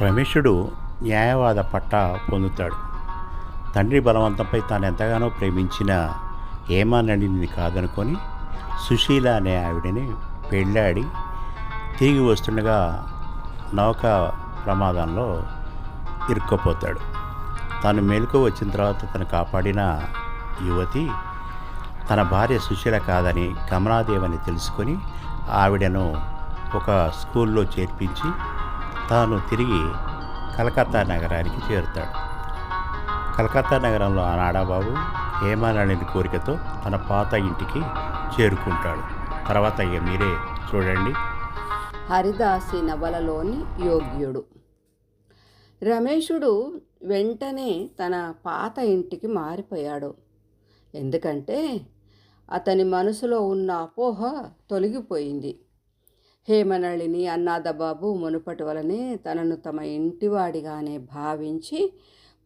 రమేషుడు న్యాయవాద పట్టా పొందుతాడు. తండ్రి బలవంతంపై తాను ఎంతగానో ప్రేమించిన హేమానళిని కాదనుకొని సుశీల అనే ఆవిడని పెళ్ళాడి తిరిగి వస్తుండగా నౌక ప్రమాదంలో ఇరుక్కుపోతాడు. తాను మేలుకు వచ్చిన తర్వాత తను కాపాడిన యువతి తన భార్య సుశీల కాదని కమలాదేవని తెలుసుకొని ఆవిడను ఒక స్కూల్లో చేర్పించి తాను తిరిగి కలకత్తా నగరానికి చేరుతాడు. కలకత్తా నగరంలో ఆ నాడాబాబు హేమానళిని కోరికతో తన పాత ఇంటికి చేరుకుంటాడు. తర్వాత ఇక మీరే చూడండి. హరిదాసి నవలలోని యోగ్యుడు. రమేషుడు వెంటనే తన పాత ఇంటికి మారిపోయాడు. ఎందుకంటే అతని మనసులో ఉన్న అపోహ తొలగిపోయింది. హేమనళిని అన్నాదబాబు మునుపటి వలనే తనను తమ ఇంటివాడిగానే భావించి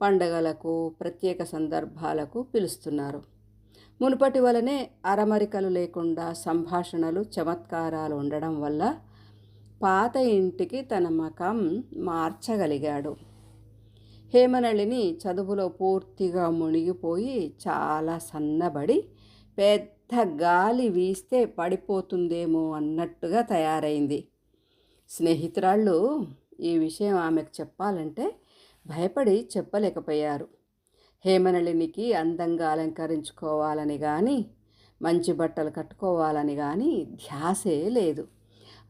పండగలకు ప్రత్యేక సందర్భాలకు పిలుస్తున్నారు. మునుపటి వలనే అరమరికలు లేకుండా సంభాషణలు చమత్కారాలు ఉండడం వల్ల పాత ఇంటికి తన మకం మార్చగలిగాడు. హేమనళిని చదువులో పూర్తిగా మునిగిపోయి చాలా సన్నబడి పెద్ద గాలి వీస్తే పడిపోతుందేమో అన్నట్టుగా తయారైంది. స్నేహితురాళ్ళు ఈ విషయం ఆమెకు చెప్పాలంటే భయపడి చెప్పలేకపోయారు. హేమనళినికి అందంగా అలంకరించుకోవాలని కానీ మంచి బట్టలు కట్టుకోవాలని కానీ ధ్యాసే లేదు.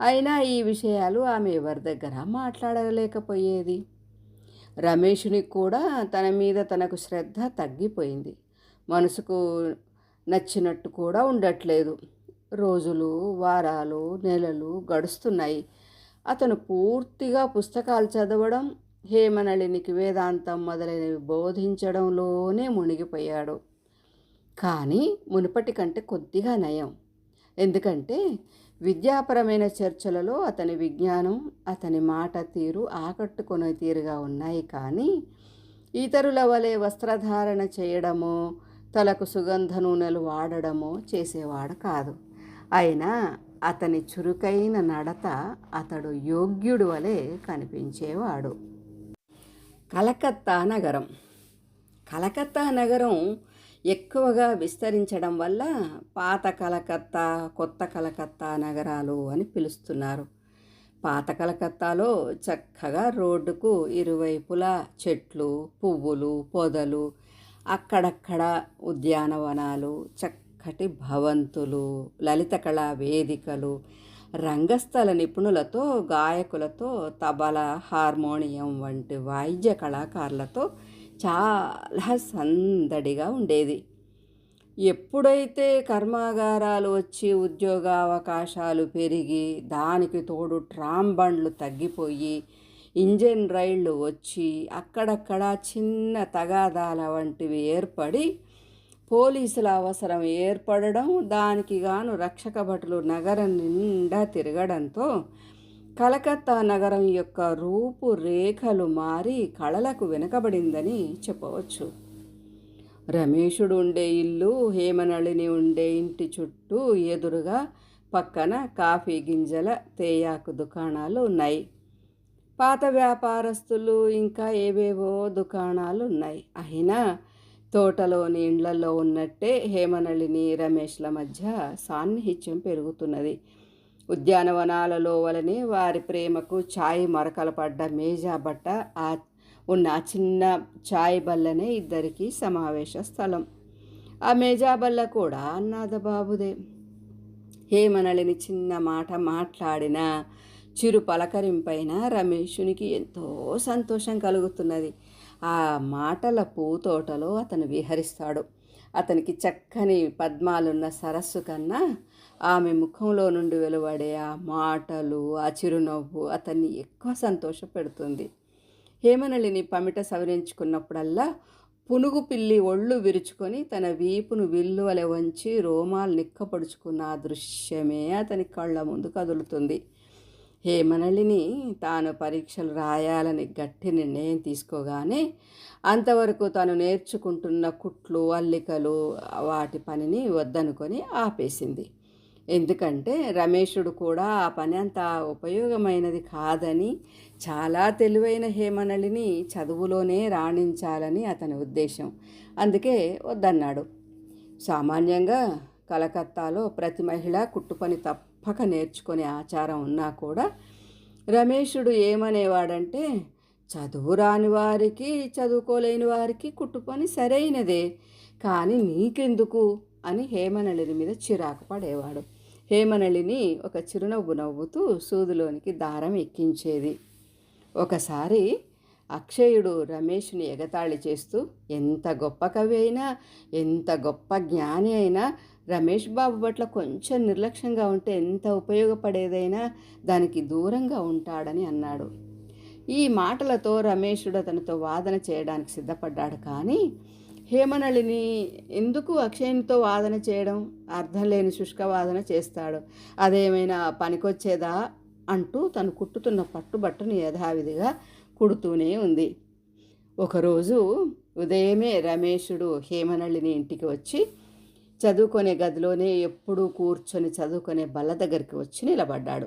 అయినా ఈ విషయాలు ఆమె ఎవరి దగ్గర మాట్లాడలేకపోయేది. రమేషునికి కూడా తన మీద తనకు శ్రద్ధ తగ్గిపోయింది. మనసుకు నచ్చినట్టు కూడా ఉండట్లేదు. రోజులు, వారాలు, నెలలు గడుస్తున్నాయి. అతను పూర్తిగా పుస్తకాలు చదవడం, హేమనళినికి వేదాంతం మొదలైనవి బోధించడంలోనే మునిగిపోయాడు. కానీ మునుపటి కంటే కొద్దిగా నయం. ఎందుకంటే విద్యాపరమైన చర్చలలో అతని విజ్ఞానం, అతని మాట తీరు ఆకట్టుకునే తీరుగా ఉన్నాయి. కానీ ఇతరుల వలె వస్త్రధారణ చేయడమో తలకు సుగంధ నూనెలు వాడడమో చేసేవాడు కాదు. అయినా అతని చురుకైన నడత అతడు యోగ్యుడు వలె కనిపించేవాడు. కలకత్తా నగరం. కలకత్తా నగరం ఎక్కువగా విస్తరించడం వల్ల పాత కలకత్తా, కొత్త కలకత్తా నగరాలు అని పిలుస్తున్నారు. పాత కలకత్తాలో చక్కగా రోడ్డుకు ఇరువైపులా చెట్లు, పువ్వులు, పొదలు, అక్కడక్కడ ఉద్యానవనాలు, చక్కటి భవంతులు, లలిత కళా వేదికలు, రంగస్థల నిపుణులతో, గాయకులతో, తబలా, హార్మోనియం వంటి వాయిద్య కళాకారులతో చాలా సందడిగా ఉండేది. ఎప్పుడైతే కర్మాగారాలు వచ్చి ఉద్యోగావకాశాలు పెరిగి దానికి తోడు ట్రామ్ బండ్లు తగ్గిపోయి ఇంజన్ రైళ్లు వచ్చి అక్కడక్కడ చిన్న తగాదాల వంటివి ఏర్పడి పోలీసుల అవసరం ఏర్పడడం, దానికి గాను రక్షక భటులు నగరం నిండా తిరగడంతో కలకత్తా నగరం యొక్క రూపురేఖలు మారి కళలకు వెనుకబడిందని చెప్పవచ్చు. రమేషుడు ఉండే ఇల్లు, హేమనళిని ఉండే ఇంటి చుట్టూ ఎదురుగా పక్కన కాఫీ గింజల, తేయాకు దుకాణాలు ఉన్నాయి. పాత వ్యాపారస్తులు ఇంకా ఏవేవో దుకాణాలు ఉన్నాయి. అయినా తోటలోని ఇండ్లలో ఉన్నట్టే హేమనళిని, రమేష్ల మధ్య సాన్నిహిత్యం పెరుగుతున్నది. ఉద్యానవనాలలో వలనే వారి ప్రేమకు ఛాయ్ మరకలు పడ్డ మేజా బట్ట ఉన్న చిన్న ఛాయ్ బల్లనే ఇద్దరికీ సమావేశ స్థలం. ఆ మేజా బల్ల కూడా అన్నాదబాబుదే. హేమనళిని చిన్న మాట మాట్లాడిన చిరు పలకరింపైన రమేషునికి ఎంతో సంతోషం కలుగుతున్నది. ఆ మాటల పూతోటలో అతను విహరిస్తాడు. అతనికి చక్కని పద్మాలున్న సరస్సు కన్నా ఆమె ముఖంలో నుండి వెలువడే ఆ మాటలు, ఆ చిరునవ్వు అతన్ని ఎక్కువ సంతోషపెడుతుంది. హేమనళిని పమిట సవరించుకున్నప్పుడల్లా పునుగు పిల్లి ఒళ్ళు విరుచుకొని తన వీపును విల్లువలె వంచి రోమాలు నిక్కపడుచుకున్న ఆ దృశ్యమే అతని కళ్ళ ముందు కదులుతుంది. హేమనళిని తాను పరీక్షలు రాయాలని గట్టి నిర్ణయం తీసుకోగానే అంతవరకు తాను నేర్చుకుంటున్న కుట్లు, అల్లికలు వాటి పనిని వద్దనుకొని ఆపేసింది. ఎందుకంటే రమేషుడు కూడా ఆ పని అంత ఉపయోగమైనది కాదని, చాలా తెలివైన హేమనళిని చదువులోనే రాణించాలని అతని ఉద్దేశం. అందుకే వద్దన్నాడు. సామాన్యంగా కలకత్తాలో ప్రతి మహిళ కుట్టుపని తప్పక నేర్చుకునే ఆచారం ఉన్నా కూడా రమేషుడు ఏమనేవాడంటే, చదువు రాని వారికి చదువుకోలేని వారికి కుట్టుపని సరైనదే, కానీ నీకెందుకు అని హేమనళిని మీద చిరాకు పడేవాడు. హేమనళిని ఒక చిరునవ్వు నవ్వుతూ సూదిలోనికి దారం ఎక్కించేది. ఒకసారి అక్షయుడు రమేష్ని ఎగతాళి చేస్తూ, ఎంత గొప్ప కవి అయినా, ఎంత గొప్ప జ్ఞాని అయినా రమేష్ బాబు పట్ల కొంచెం నిర్లక్ష్యంగా ఉంటే ఎంత ఉపయోగపడేదైనా దానికి దూరంగా ఉంటాడని అన్నాడు. ఈ మాటలతో రమేషుడు అతనితో వాదన చేయడానికి సిద్ధపడ్డాడు. కానీ హేమనళిని ఎందుకు అక్షయునితో వాదన చేయడం, అర్థం లేని శుష్క వాదన చేస్తాడు, అదేమైనా పనికొచ్చేదా అంటూ తను కుట్టుతున్న పట్టుబట్టను యథావిధిగా కుడుతూనే ఉంది. ఒకరోజు ఉదయమే రమేషుడు హేమనళిని ఇంటికి వచ్చి చదువుకునే గదిలోనే ఎప్పుడూ కూర్చొని చదువుకునే బల్ల దగ్గరికి వచ్చి నిలబడ్డాడు.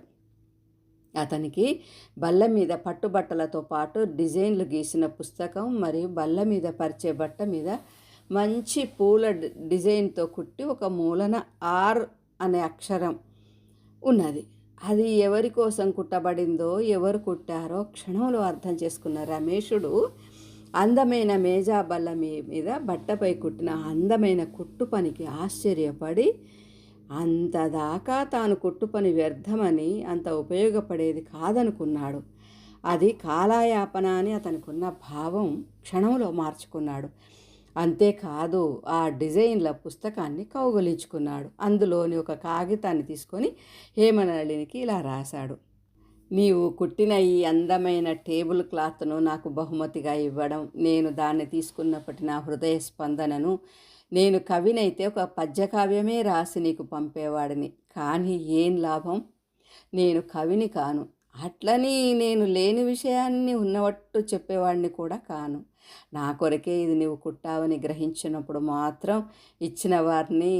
అతనికి బల్ల మీద పట్టుబట్టలతో పాటు డిజైన్లు గీసిన పుస్తకం మరియు బల్ల మీద పరిచే బట్ట మీద మంచి పూల డిజైన్తో కుట్టి ఒక మూలన ఆర్ అనే అక్షరం ఉన్నది. అది ఎవరి కోసం కుట్టబడిందో, ఎవరు కుట్టారో క్షణంలో అర్థం చేసుకున్న రమేషుడు అందమైన మేజా బల్ల మీద బట్టపై కుట్టిన అందమైన కుట్టు పనికి ఆశ్చర్యపడి, అంతదాకా తాను కుట్టుపని వ్యర్థమని, అంత ఉపయోగపడేది కాదనుకున్నాడు. అది కాలాయాపన అని అతనికున్న భావం క్షణంలో మార్చుకున్నాడు. అంతేకాదు, ఆ డిజైన్ల పుస్తకాన్ని కౌగిలించుకున్నాడు. అందులోని ఒక కాగితాన్ని తీసుకొని హేమనళినికి ఇలా రాశాడు: నీవు కుట్టిన ఈ అందమైన టేబుల్ క్లాత్ను నాకు బహుమతిగా ఇవ్వడం, నేను దాన్ని తీసుకున్నప్పటి నా హృదయ స్పందనను, నేను కవినైతే ఒక పద్యకావ్యమే రాసి నీకు పంపేవాడిని. కానీ ఏం లాభం, నేను కవిని కాను. అట్లని నేను లేని విషయాన్ని ఉన్నవట్టు చెప్పేవాడిని కూడా కాను. నా కొరకే ఇది నీవు కుట్టావని గ్రహించినప్పుడు మాత్రం ఇచ్చిన వారిని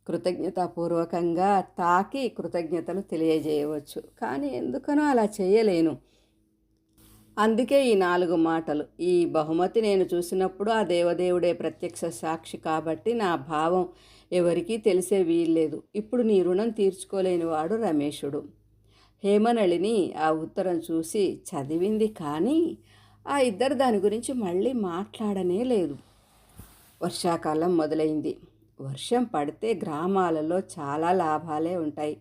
కృతజ్ఞతాపూర్వకంగా తాకి కృతజ్ఞతలు తెలియజేయవచ్చు. కానీ ఎందుకనో అలా చేయలేను. అందుకే ఈ 4 మాటలు. ఈ బహుమతి నేను చూసినప్పుడు ఆ దేవదేవుడే ప్రత్యక్ష సాక్షి కాబట్టి నా భావం ఎవరికీ తెలిసే వీల్లేదు. ఇప్పుడు నీ రుణం తీర్చుకోలేని వాడు రమేషుడు. హేమనళిని ఆ ఉత్తరం చూసి చదివింది, కానీ ఆ ఇద్దరు దాని గురించి మళ్ళీ మాట్లాడనే లేదు. వర్షాకాలం మొదలైంది. వర్షం పడితే గ్రామాలలో చాలా లాభాలే ఉంటాయి.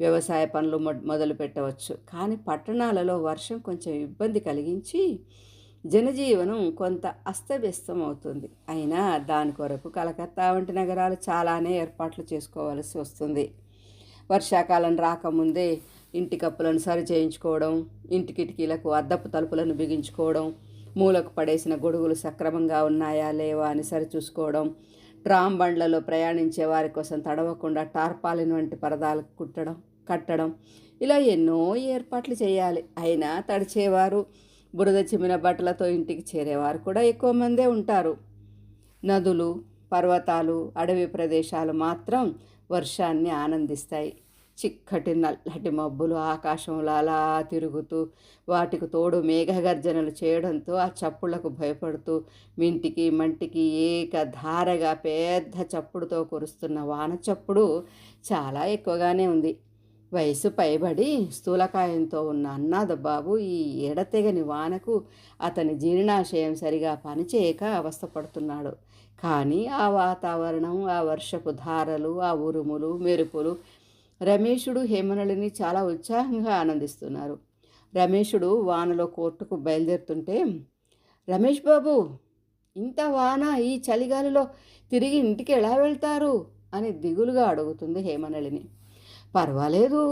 వ్యవసాయ పనులు మొదలు పెట్టవచ్చు. కానీ పట్టణాలలో వర్షం కొంచెం ఇబ్బంది కలిగించి జనజీవనం కొంత అస్తవ్యస్తం అవుతుంది. అయినా దాని కొరకు కలకత్తా వంటి నగరాలు చాలానే ఏర్పాట్లు చేసుకోవాల్సి వస్తుంది. వర్షాకాలం రాకముందే ఇంటి కప్పులను సరి చేయించుకోవడం, ఇంటి కిటికీలకు అద్దపు తలుపులను బిగించుకోవడం, మూలకు పడేసిన గొడుగులు సక్రమంగా ఉన్నాయా లేవా అని సరిచూసుకోవడం, ట్రామ్ బండ్లలో ప్రయాణించే వారి కోసం తడవకుండా టార్పాలిన్ వంటి పరదాలు కట్టడం, ఇలా ఎన్నో ఏర్పాట్లు చేయాలి. అయినా తడిచేవారు, బురద చిమ్మిన బట్టలతో ఇంటికి చేరేవారు కూడా ఎక్కువ మందే ఉంటారు. నదులు, పర్వతాలు, అడవి ప్రదేశాలు మాత్రం వర్షాన్ని ఆనందిస్తాయి. చిక్కటి నల్లటి మబ్బులు ఆకాశంలో అలా తిరుగుతూ, వాటికి తోడు మేఘగర్జనలు చేయడంతో ఆ చప్పుళ్లకు భయపడుతూ మింటికి మంటికి ఏకధారగా పెద్ద చప్పుడుతో కురుస్తున్న వాన చప్పుడు చాలా ఎక్కువగానే ఉంది. వయసు పైబడి స్థూలకాయంతో ఉన్న అన్నాదబాబు ఈ ఎడతెగని వానకు అతని జీర్ణాశయం సరిగా పనిచేయక అవస్థపడుతున్నాడు. కానీ ఆ వాతావరణం, ఆ వర్షపు ధారలు, ఆ ఉరుములు, మెరుపులు రమేషుడు హేమనళిని చాలా ఉత్సాహంగా ఆనందిస్తున్నారు. రమేషుడు వానలో కోర్టుకు బయలుదేరుతుంటే, రమేష్ బాబు, ఇంత వాన ఈ చలిగాలిలో తిరిగి ఇంటికి ఎలా వెళ్తారు అని దిగులుగా అడుగుతుంది హేమనళిని. పర్వాలేదు,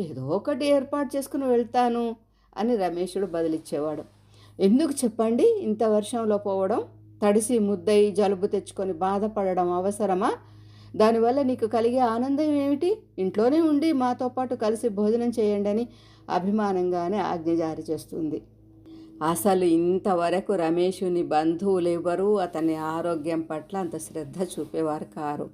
ఏదో ఒకటి ఏర్పాటు చేసుకుని వెళ్తాను అని రమేషుడు బదిలిచ్చేవాడు. ఎందుకు చెప్పండి ఇంత వర్షంలో పోవడం, తడిసి ముద్దై జలుబు తెచ్చుకొని బాధపడడం అవసరమా? దానివల్ల నీకు కలిగే ఆనందం ఏమిటి? ఇంట్లోనే ఉండి మాతో పాటు కలిసి భోజనం చేయండి అని అభిమానంగానే ఆజ్ఞ జారీ చేస్తుంది. అసలు ఇంతవరకు రమేషుని బంధువులు ఎవరూ అతని ఆరోగ్యం పట్ల అంత శ్రద్ధ చూపేవారు కారు.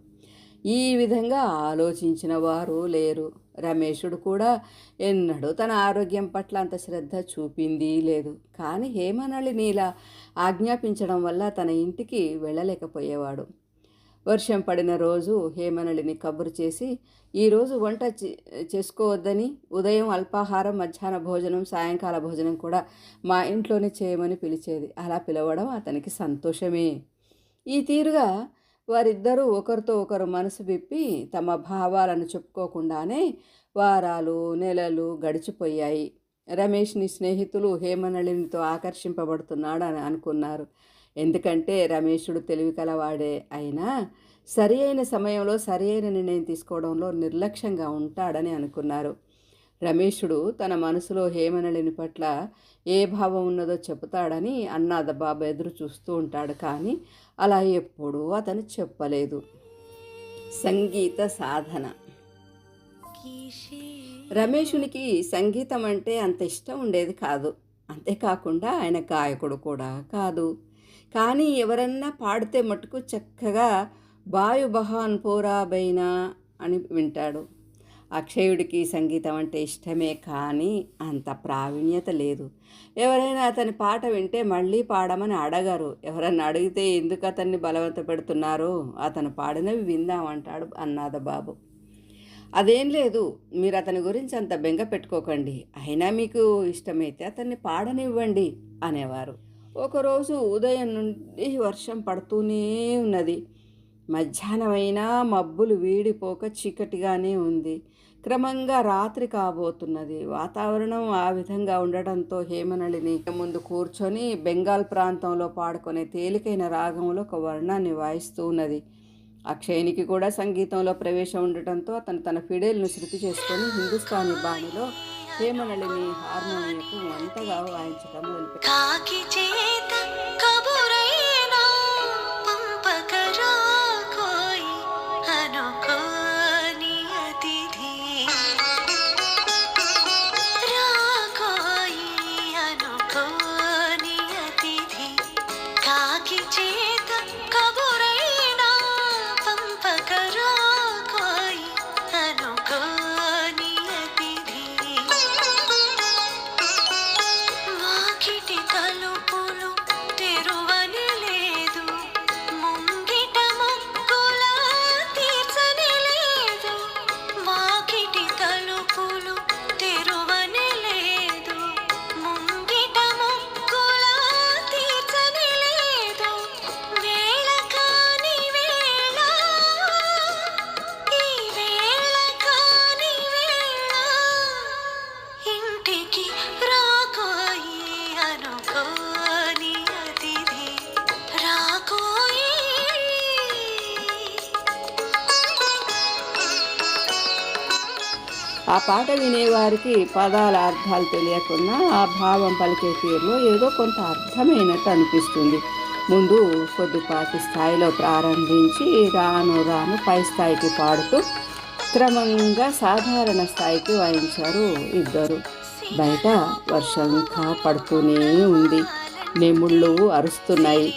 ఈ విధంగా ఆలోచించిన వారు లేరు. రమేషుడు కూడా ఎన్నడూ తన ఆరోగ్యం పట్ల అంత శ్రద్ధ చూపింది లేదు. కానీ హేమనళిని ఇలా ఆజ్ఞాపించడం వల్ల తన ఇంటికి వెళ్ళలేకపోయేవాడు. వర్షం పడిన రోజు హేమనళిని కబురు చేసి ఈరోజు వంట చేసుకోవద్దని, ఉదయం అల్పాహారం, మధ్యాహ్న భోజనం, సాయంకాల భోజనం కూడా మా ఇంట్లోనే చేయమని పిలిచేది. అలా పిలవడం అతనికి సంతోషమే. ఈ తీరుగా వారిద్దరూ ఒకరితో ఒకరు మనసు విప్పి తమ భావాలను చెప్పుకోకుండానే వారాలు, నెలలు గడిచిపోయాయి. రమేష్ని స్నేహితులు హేమనళినితో ఆకర్షింపబడుతున్నాడు అని అనుకున్నారు. ఎందుకంటే రమేషుడు తెలివి కలవాడే అయినా సరి అయిన సమయంలో సరి అయిన నిర్ణయం తీసుకోవడంలో నిర్లక్ష్యంగా ఉంటాడని అనుకున్నారు. రమేషుడు తన మనసులో హేమనళిని పట్ల ఏ భావం ఉన్నదో చెబుతాడని అన్నాదబాబు ఎదురు చూస్తూ ఉంటాడు. కానీ అలా ఎప్పుడూ అతను చెప్పలేదు. సంగీత సాధన. రమేషునికి సంగీతం అంటే అంత ఇష్టం ఉండేది కాదు. అంతేకాకుండా ఆయన గాయకుడు కూడా కాదు. కానీ ఎవరన్నా పాడితే మటుకు చక్కగా బాయు బహాన్ పోరా బైనా అని వింటాడు. అక్షయుడికి సంగీతం అంటే ఇష్టమే, కానీ అంత ప్రావీణ్యత లేదు. ఎవరైనా అతని పాట వింటే మళ్ళీ పాడమని అడగరు. ఎవరన్నా అడిగితే ఎందుకు అతన్ని బలవంత పెడుతున్నారో, అతను పాడినవి విందామంటాడు అన్నాదబాబు. అదేం లేదు, మీరు అతని గురించి అంత బెంగ పెట్టుకోకండి, అయినా మీకు ఇష్టమైతే అతన్ని పాడనివ్వండి అనేవారు. ఒకరోజు ఉదయం నుండి వర్షం పడుతూనే ఉన్నది. మధ్యాహ్నమైనా మబ్బులు వీడిపోక చీకటిగానే ఉంది. క్రమంగా రాత్రి కాబోతున్నది. వాతావరణం ఆ విధంగా ఉండటంతో హేమనళిని ముందు కూర్చొని బెంగాల్ ప్రాంతంలో పాడుకునే తేలికైన రాగంలో ఒక వర్ణాన్ని వాయిస్తూ ఉన్నది. అక్షయునికి కూడా సంగీతంలో ప్రవేశం ఉండటంతో అతను తన ఫిడేల్ను శృతి చేసుకొని హిందుస్థానీ బాణిలో హేమనళిని హార్మోనియంకు అంతగా వాయించటం మొదలుపెట్టాడు. ఆ పాట వినేవారికి పదాల అర్థాలు తెలియకున్నా ఆ భావం పలికే తీరులో ఏదో కొంత అర్థమైనట్టు అనిపిస్తుంది. ముందు కొద్దిపాటి స్థాయిలో ప్రారంభించి రాను రాను పై స్థాయికి పాడుతూ క్రమంగా సాధారణ స్థాయికి వాయించారు ఇద్దరు. బయట వర్షం ఇంకా పడుతూనే ఉంది. నెముళ్ళు అరుస్తున్నాయి.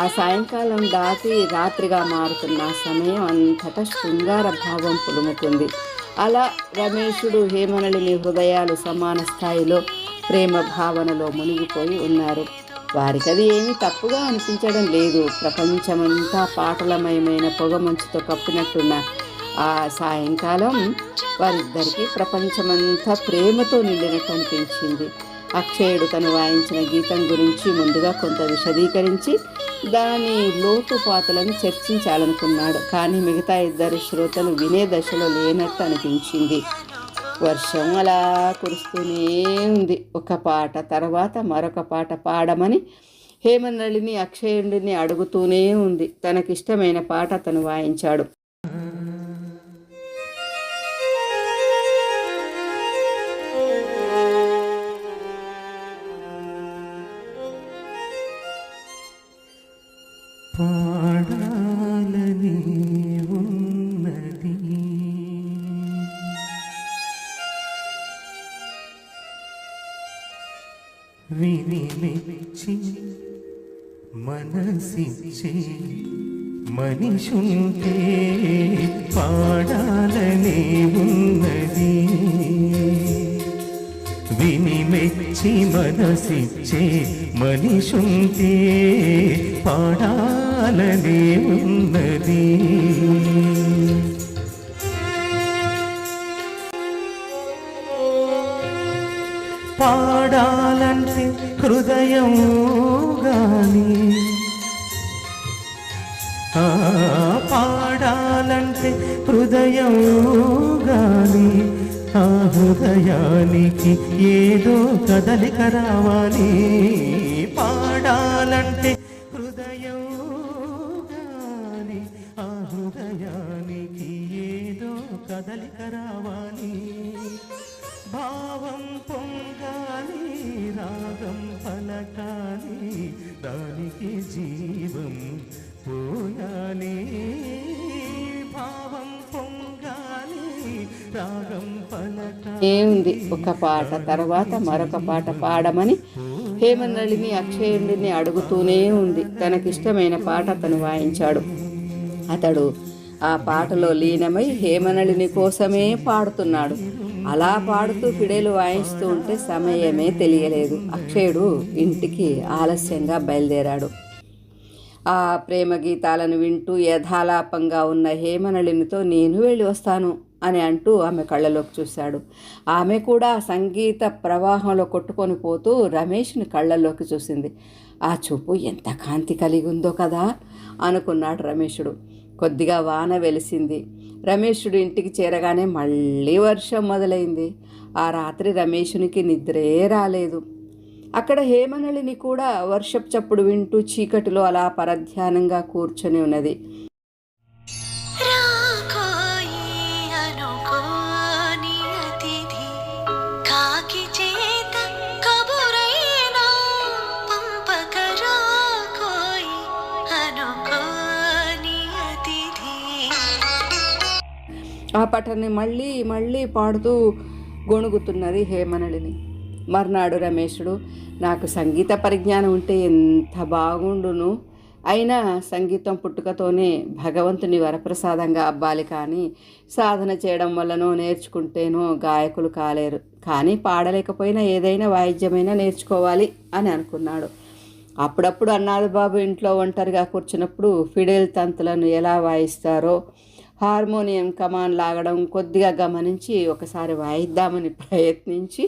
ఆ సాయంకాలం దాటి రాత్రిగా మారుతున్న సమయం అంతటా శృంగార భావం పులుముకుంది. అలా రమేషుడు హేమనళిని హృదయాలు సమాన స్థాయిలో ప్రేమ భావనలో మునిగిపోయి ఉన్నారు. వారికి అది ఏమీ తప్పుగా అనిపించడం లేదు. ప్రపంచమంతా పాటలమయమైన పొగమంచుతో కప్పినట్టున్న ఆ సాయంకాలం వారిద్దరికీ ప్రపంచమంతా ప్రేమతో నిండినట్టు అనిపించింది. అక్షయుడు తను వాయించిన గీతం గురించి ముందుగా కొంత విశదీకరించి దాని లోతుపాతులను చర్చించాలనుకున్నాడు. కానీ మిగతా ఇద్దరు శ్రోతలు వినే దశలో లేనట్టు అనిపించింది. వర్షం అలా కురుస్తూనే ఉంది. ఒక పాట తర్వాత మరొక పాట పాడమని హేమనళిని అక్షయుడిని అడుగుతూనే ఉంది. తనకిష్టమైన పాట అతను వాయించాడు. పాడాలని ఉన్నది విని మెచ్చి మనసిచ్చే మనిషుంటే పాడాలనే ఉన్నది, విని మెచ్చి మనసిచ్చే మనిషుంటే పాడాలనే ఉన్నది. పాడాలంటే హృదయం గాని, పాడాలంటే హృదయం గాని, ఆ హృదయానికి ఏదో కదలిక రావాలి. పాడాలంటే హృదయం గాని, ఆ హృదయానికి ఏదో కదలిక రావాలి. భావం పొంగాలి, రాగం పలకాలి, దానికి జీవం పోయాలి. భావం పొంగాలి, రాగం పలకాలి. ఏముంది ఒక పాట తర్వాత మరొక పాట పాడమని హేమనళిని అక్షయుడిని అడుగుతూనే ఉంది. తనకిష్టమైన పాట అతను వాయించాడు. అతడు ఆ పాటలో లీనమై హేమనళిని కోసమే పాడుతున్నాడు. అలా పాడుతూ ఫిడేలు వాయిస్తూ ఉంటే సమయమే తెలియలేదు. అక్షయుడు ఇంటికి ఆలస్యంగా బయలుదేరాడు. ఆ ప్రేమ గీతాలను వింటూ యథాలాపంగా ఉన్న హేమనళినితో నేను వెళ్ళి వస్తాను అని అంటూ ఆమె కళ్ళలోకి చూశాడు. ఆమె కూడా సంగీత ప్రవాహంలో కొట్టుకొని పోతూ రమేష్ని కళ్ళల్లోకి చూసింది. ఆ చూపు ఎంత కాంతి కలిగి ఉందో కదా అనుకున్నాడు రమేషుడు. కొద్దిగా వాన వెలిసింది. రమేషుడు ఇంటికి చేరగానే మళ్ళీ వర్షం మొదలైంది. ఆ రాత్రి రమేషునికి నిద్రే రాలేదు. అక్కడ హేమనళిని కూడా వర్షపు చప్పుడు వింటూ చీకటిలో అలా పరధ్యానంగా కూర్చొని ఉన్నది. ఆ పాటని మళ్ళీ మళ్ళీ పాడుతూ గొణుగుతున్నది హేమనళిని. మర్నాడు రమేషుడు నాకు సంగీత పరిజ్ఞానం ఉంటే ఎంత బాగుండును, అయినా సంగీతం పుట్టుకతోనే భగవంతుని వరప్రసాదంగా అవ్వాలి, కానీ సాధన చేయడం వల్లనో నేర్చుకుంటేనో గాయకులు కాలేరు, కానీ పాడలేకపోయినా ఏదైనా వాయిద్యమైనా నేర్చుకోవాలి అని అనుకున్నాడు. అప్పుడప్పుడు అన్నాడు బాబు ఇంట్లో ఒంటరిగా కూర్చున్నప్పుడు ఫిడేల్ తంతులను ఎలా వాయిస్తారో హార్మోనియం కమాన్ లాగడం కొద్దిగా గమనించి ఒకసారి వాయిద్దామని ప్రయత్నించి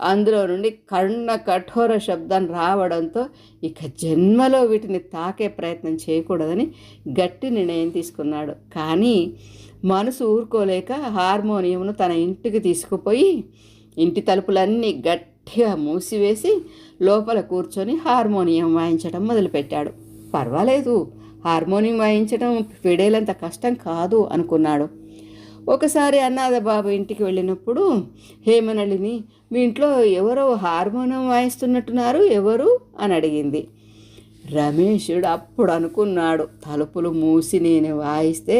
అందులో నుండి కర్ణ కఠోర శబ్దం రావడంతో ఇక జన్మలో వీటిని తాకే ప్రయత్నం చేయకూడదని గట్టి నిర్ణయం తీసుకున్నాడు. కానీ మనసు ఊరుకోలేక హార్మోనియంను తన ఇంటికి తీసుకుపోయి ఇంటి తలుపులన్నీ గట్టిగా మూసివేసి లోపల కూర్చొని హార్మోనియం వాయించడం మొదలుపెట్టాడు. పర్వాలేదు, హార్మోనియం వాయించడం ఫిడేలంత కష్టం కాదు అనుకున్నాడు. ఒకసారి అన్నాద బాబు ఇంటికి వెళ్ళినప్పుడు హేమనళిని మీ ఇంట్లో ఎవరో హార్మోనియం వాయిస్తున్నట్టున్నారు, ఎవరు అని అడిగింది. రమేషుడు అప్పుడు అనుకున్నాడు, తలుపులు మూసి నేను వాయిస్తే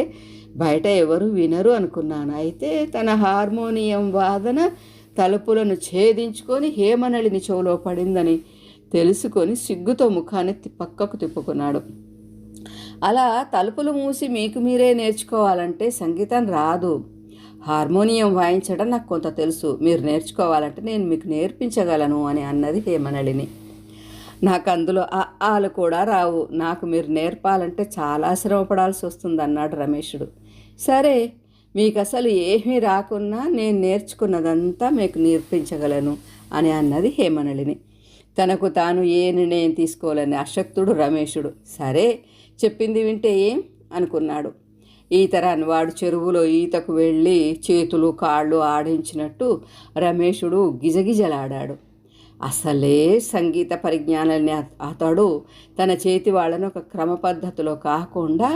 బయట ఎవరు వినరు అనుకున్నాను. అయితే తన హార్మోనియం వాదన తలుపులను ఛేదించుకొని హేమనళిని చెవులో పడిందని తెలుసుకొని సిగ్గుతో ముఖాన్ని పక్కకు తిప్పుకున్నాడు. అలా తలుపులు మూసి మీకు మీరే నేర్చుకోవాలంటే సంగీతం రాదు. హార్మోనియం వాయించడం నాకు కొంత తెలుసు, మీరు నేర్చుకోవాలంటే నేను మీకు నేర్పించగలను అని అన్నది హేమనళిని. నాకు అందులో ఆలు కూడా రావు, నాకు మీరు నేర్పాలంటే చాలా శ్రమపడాల్సి వస్తుంది అన్నాడు రమేషుడు. సరే, మీకు అసలు ఏమీ రాకున్నా నేను నేర్చుకున్నదంతా మీకు నేర్పించగలను అని అన్నది హేమనళిని. తనకు తాను ఏ నిర్ణయం తీసుకోవాలని అశక్తుడు రమేషుడు. సరే, చెప్పింది వింటే ఏం అనుకున్నాడు. ఈతరాన్ని వాడు చెరువులో ఈతకు వెళ్ళి చేతులు కాళ్ళు ఆడించినట్టు రమేషుడు గిజగిజలాడాడు. అసలే సంగీత పరిజ్ఞానాన్ని అతడు తన చేతి వాళ్ళను ఒక క్రమ పద్ధతిలో కాకుండా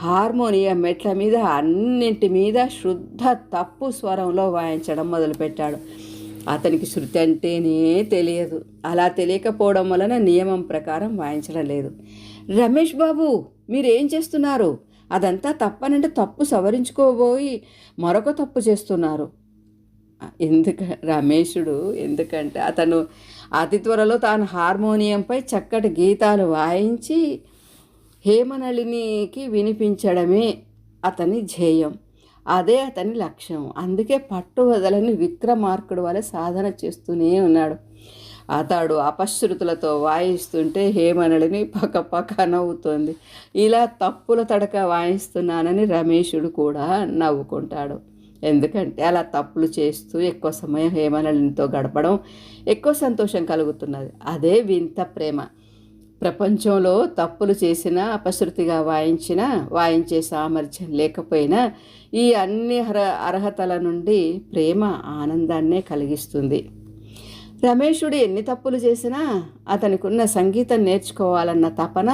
హార్మోనియం మెట్ల మీద అన్నింటి మీద శుద్ధ తప్పు స్వరంలో వాయించడం మొదలుపెట్టాడు. అతనికి శృతి అంటేనే తెలియదు. అలా తెలియకపోవడం వలన నియమం ప్రకారం వాయించడం లేదు. రమేష్ బాబు మీరేం చేస్తున్నారు? అదంతా తప్పనంటే తప్పు సవరించుకోబోయి మరొక తప్పు చేస్తున్నారు. రమేషుడు ఎందుకంటే అతను అతి త్వరలో తాను హార్మోనియంపై చక్కటి గీతాలు వాయించి హేమనళినికి వినిపించడమే అతని ధ్యేయం, అదే అతని లక్ష్యం. అందుకే పట్టు వదలని విక్రమార్కుడు వలె సాధన చేస్తూనే ఉన్నాడు. అతడు అపశృతులతో వాయిస్తుంటే హేమనళిని పక్క నవ్వుతోంది. ఇలా తప్పుల తడక వాయిస్తున్నానని రమేషుడు కూడా నవ్వుకుంటాడు. ఎందుకంటే అలా తప్పులు చేస్తూ ఎక్కువ సమయం హేమనళినితో గడపడం ఎక్కువ సంతోషం కలుగుతున్నది. అదే వింత ప్రేమ. ప్రపంచంలో తప్పులు చేసినా, అపశృతిగా వాయించే సామర్థ్యం లేకపోయినా ఈ అన్ని అర్హతల నుండి ప్రేమ ఆనందాన్నే కలిగిస్తుంది. రమేషుడు ఎన్ని తప్పులు చేసినా అతనికున్న సంగీతం నేర్చుకోవాలన్న తపన,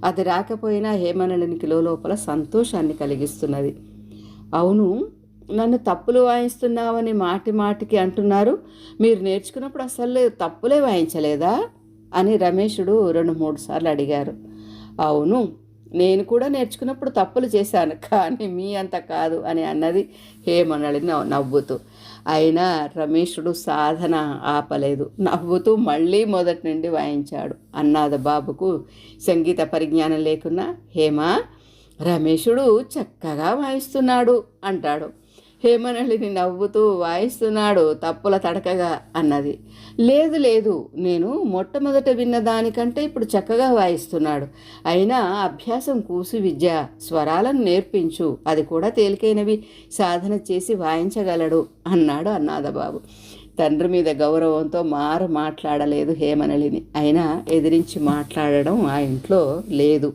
అది రాకపోయినా హేమనళినికి లోపల సంతోషాన్ని కలిగిస్తున్నది. అవును, నన్ను తప్పులు వాయిస్తున్నావని మాటికి అంటున్నారు, మీరు నేర్చుకున్నప్పుడు అసలు తప్పులే వాయించలేదా అని రమేషుడు 2-3 సార్లు అడిగారు. అవును, నేను కూడా నేర్చుకున్నప్పుడు తప్పులు చేశాను, కానీ మీ అంత కాదు అని అన్నది హేమనళిని నవ్వుతూ. అయినా రమేషుడు సాధన ఆపలేదు. నవ్వుతూ మళ్ళీ మొదటి నుండి వాయించాడు. అన్నాద బాబుకు సంగీత పరిజ్ఞానం లేకున్నా, హేమా, రమేషుడు చక్కగా వాయిస్తున్నాడు అంటాడు. హేమనళిని నవ్వుతూ, వాయిస్తున్నాడు తప్పుల తడకగా అన్నది. లేదు, నేను మొట్టమొదట విన్న దానికంటే ఇప్పుడు చక్కగా వాయిస్తున్నాడు. అయినా అభ్యాసం కూసు విద్య, స్వరాలను నేర్పించు, అది కూడా తేలికైనవి సాధన చేసి వాయించగలడు అన్నాడు అన్నాదబాబు. తండ్రి మీద గౌరవంతో మాట్లాడలేదు హేమనళిని. అయినా ఎదిరించి మాట్లాడడం ఆ ఇంట్లో లేదు.